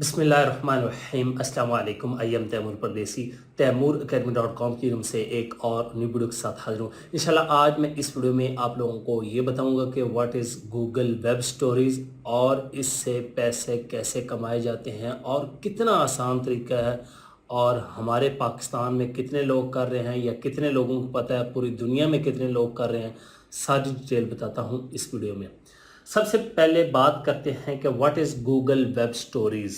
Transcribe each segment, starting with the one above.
बिस्मिल्लाहिर्रहमानिर्रहीम अस्सलाम वालेकुम। आई एम तैमूर परदेसी तैमूर academy.com की तरफ से एक और न्यू वीडियो के साथ हाजिर हूँ। इंशाल्लाह आज मैं इस वीडियो में आप लोगों को ये बताऊंगा कि what is Google web stories और इससे पैसे कैसे कमाए जाते हैं और कितना आसान तरीका है और हमारे पाकिस्तान में कितने लोग कर रहे हैं या कितने लोगों को पता है, पूरी दुनिया में कितने लोग कर रहे हैं, सारी डिटेल बताता हूँ इस वीडियो में। सबसे पहले बात करते हैं कि what is Google web stories.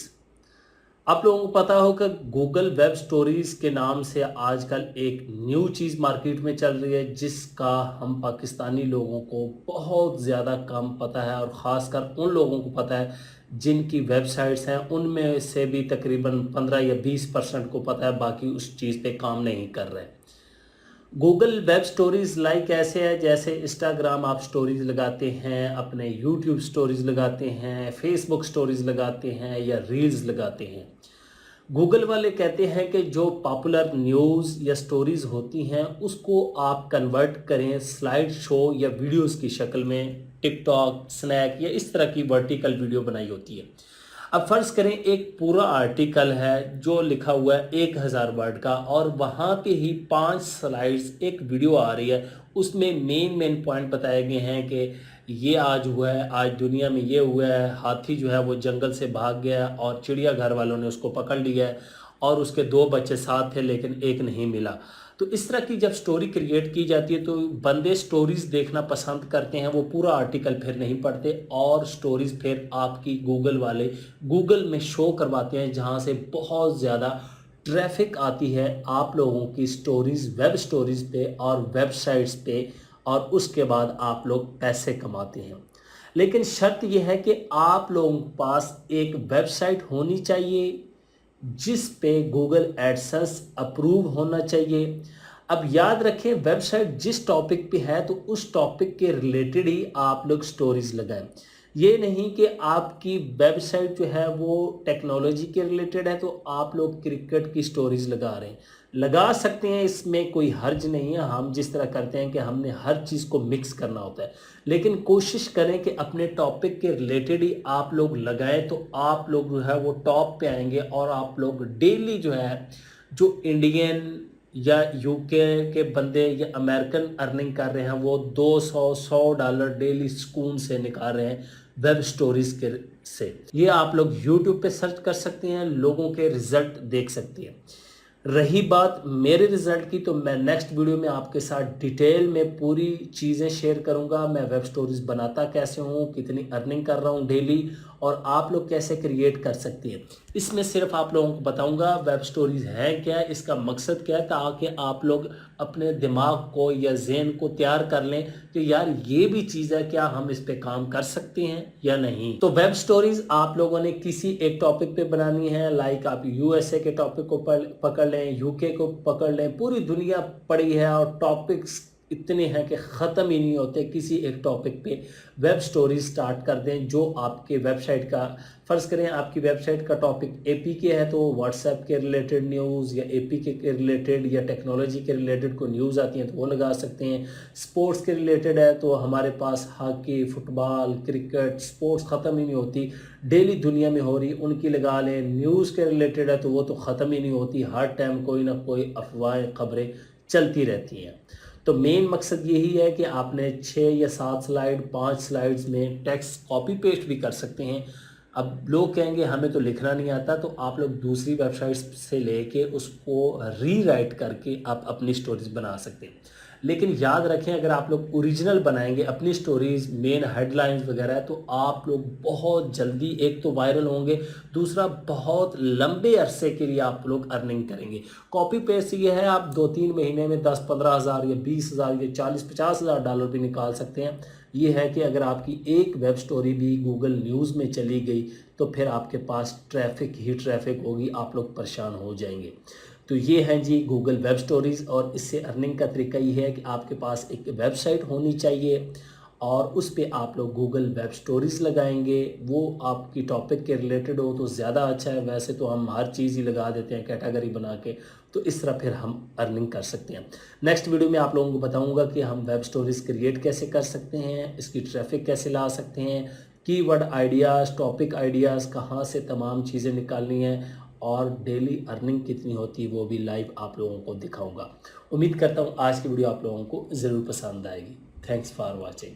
आप लोगों को पता हो कि गूगल वेब स्टोरीज़ के नाम से आजकल एक न्यू चीज़ मार्केट में चल रही है जिसका हम पाकिस्तानी लोगों को बहुत ज़्यादा कम पता है और ख़ासकर उन लोगों को पता है जिनकी वेबसाइट्स हैं, उनमें से भी तकरीबन 15 या 20% को पता है, बाकी उस चीज़ पे काम नहीं कर रहे। गूगल वेब स्टोरीज़ लाइक ऐसे है जैसे इंस्टाग्राम आप स्टोरीज़ लगाते हैं, अपने यूट्यूब स्टोरीज़ लगाते हैं, फेसबुक स्टोरीज़ लगाते हैं या रील्स लगाते हैं। गूगल वाले कहते हैं कि जो पॉपुलर न्यूज़ या स्टोरीज़ होती हैं उसको आप कन्वर्ट करें स्लाइड शो या वीडियोस की शक्ल में, टिकटॉक, स्नैक या इस तरह की वर्टिकल वीडियो बनाई होती है। अब फ़र्ज़ करें एक पूरा आर्टिकल है जो लिखा हुआ है 1000 वर्ड का और वहाँ पे ही 5 स्लाइड्स एक वीडियो आ रही है, उसमें मेन पॉइंट बताए गए हैं कि ये आज हुआ है, आज दुनिया में ये हुआ है, हाथी जो है वो जंगल से भाग गया और चिड़ियाघर वालों ने उसको पकड़ लिया है और उसके 2 बच्चे साथ थे लेकिन एक नहीं मिला। तो इस तरह की जब स्टोरी क्रिएट की जाती है तो बंदे स्टोरीज़ देखना पसंद करते हैं, वो पूरा आर्टिकल फिर नहीं पढ़ते और स्टोरीज़ फिर आपकी गूगल वाले गूगल में शो करवाते हैं जहां से बहुत ज़्यादा ट्रैफिक आती है आप लोगों की स्टोरीज़, वेब स्टोरीज़ पे और वेबसाइट्स पे और उसके बाद आप लोग पैसे कमाते हैं। लेकिन शर्त यह है कि आप लोगों के पास एक वेबसाइट होनी चाहिए जिस पे गूगल एडसेंस अप्रूव होना चाहिए। अब याद रखें वेबसाइट जिस टॉपिक पे है तो उस टॉपिक के रिलेटेड ही आप लोग स्टोरीज लगाएं। ये नहीं कि आपकी वेबसाइट जो है वो टेक्नोलॉजी के रिलेटेड है तो आप लोग क्रिकेट की स्टोरीज लगा रहे हैं। लगा सकते हैं, इसमें कोई हर्ज नहीं है। हम जिस तरह करते हैं कि हमने हर चीज़ को मिक्स करना होता है, लेकिन कोशिश करें कि अपने टॉपिक के रिलेटेड ही आप लोग लगाएं तो आप लोग जो है वो टॉप पे आएंगे और आप लोग डेली जो है जो इंडियन या यूके के बंदे या अमेरिकन अर्निंग कर रहे हैं वो 200 $100 डेली सुकून से निकाल रहे हैं वेब स्टोरीज के से। ये आप लोग यूट्यूब पे सर्च कर सकते हैं, लोगों के रिजल्ट देख सकते हैं। रही बात मेरे रिज़ल्ट की तो मैं नेक्स्ट वीडियो में आपके साथ डिटेल में पूरी चीज़ें शेयर करूंगा। मैं वेब स्टोरीज़ बनाता कैसे हूँ, कितनी अर्निंग कर रहा हूँ डेली और आप लोग कैसे क्रिएट कर सकते हैं। इसमें सिर्फ आप लोगों को बताऊंगा वेब स्टोरीज़ हैं क्या, इसका मकसद क्या है, ताकि आप लोग अपने दिमाग को या ज़हन को तैयार कर लें कि यार ये भी चीज़ है, क्या हम इस पे काम कर सकते हैं या नहीं। तो वेब स्टोरीज़ आप लोगों ने किसी एक टॉपिक पे बनानी है, लाइक आप यूएसए के टॉपिक को पकड़ लें, यूके को पकड़ लें, पूरी दुनिया पड़ी है और टॉपिक्स इतने हैं कि ख़त्म ही नहीं होते। किसी एक टॉपिक पे वेब स्टोरी स्टार्ट कर दें जो आपके वेबसाइट का, फ़र्ज़ करें आपकी वेबसाइट का टॉपिक एपी के है तो व्हाट्सएप के रिलेटेड न्यूज़ या एपी के रिलेटेड या टेक्नोलॉजी के रिलेटेड कोई न्यूज़ आती हैं तो वो लगा सकते हैं। स्पोर्ट्स के रिलेटेड है तो हमारे पास हॉकी, फुटबॉल, क्रिकेट, स्पोर्ट्स ख़त्म ही नहीं होती, डेली दुनिया में हो रही, उनकी लगा लें। न्यूज़ के रिलेटेड है तो वो तो ख़त्म ही नहीं होती, हर टाइम कोई ना कोई अफवाहें, खबरें चलती रहती हैं। तो मेन मकसद यही है कि आपने 6 या 7 स्लाइड, 5 स्लाइड्स में टेक्स्ट कॉपी पेस्ट भी कर सकते हैं। अब लोग कहेंगे हमें तो लिखना नहीं आता, तो आप लोग दूसरी वेबसाइट्स से लेके उसको रीराइट करके आप अपनी स्टोरीज बना सकते हैं। लेकिन याद रखें अगर आप लोग ओरिजिनल बनाएंगे अपनी स्टोरीज, मेन हेडलाइंस वगैरह, तो आप लोग बहुत जल्दी एक तो वायरल होंगे, दूसरा बहुत लंबे अरसे के लिए आप लोग अर्निंग करेंगे। कॉपी पेस्ट ये है आप 2-3 महीने में 10-15 हज़ार या 20,000 या 40-50 हज़ार डॉलर भी निकाल सकते हैं। ये है कि अगर आपकी एक वेब स्टोरी भी गूगल न्यूज़ में चली गई तो फिर आपके पास ट्रैफिक ही ट्रैफिक होगी, आप लोग परेशान हो जाएंगे। तो ये हैं जी गूगल वेब स्टोरीज़ और इससे अर्निंग का तरीका ये है कि आपके पास एक वेबसाइट होनी चाहिए और उस पे आप लोग गूगल वेब स्टोरीज़ लगाएंगे। वो आपकी टॉपिक के रिलेटेड हो तो ज़्यादा अच्छा है, वैसे तो हम हर चीज़ ही लगा देते हैं कैटेगरी बना के, तो इस तरह फिर हम अर्निंग कर सकते हैं। नेक्स्ट वीडियो में आप लोगों को बताऊंगा कि हम वेब स्टोरीज़ क्रिएट कैसे कर सकते हैं, इसकी ट्रैफिक कैसे ला सकते हैं, کی ورڈ آئیڈیاز، ٹاپک آئیڈیاز، کہاں سے تمام چیزیں نکالنی ہیں اور ڈیلی ارننگ کتنی ہوتی ہے وہ بھی لائیو آپ لوگوں کو دکھاؤں گا۔ امید کرتا ہوں آج کی ویڈیو آپ لوگوں کو ضرور پسند آئے گی۔ Thanks for watching.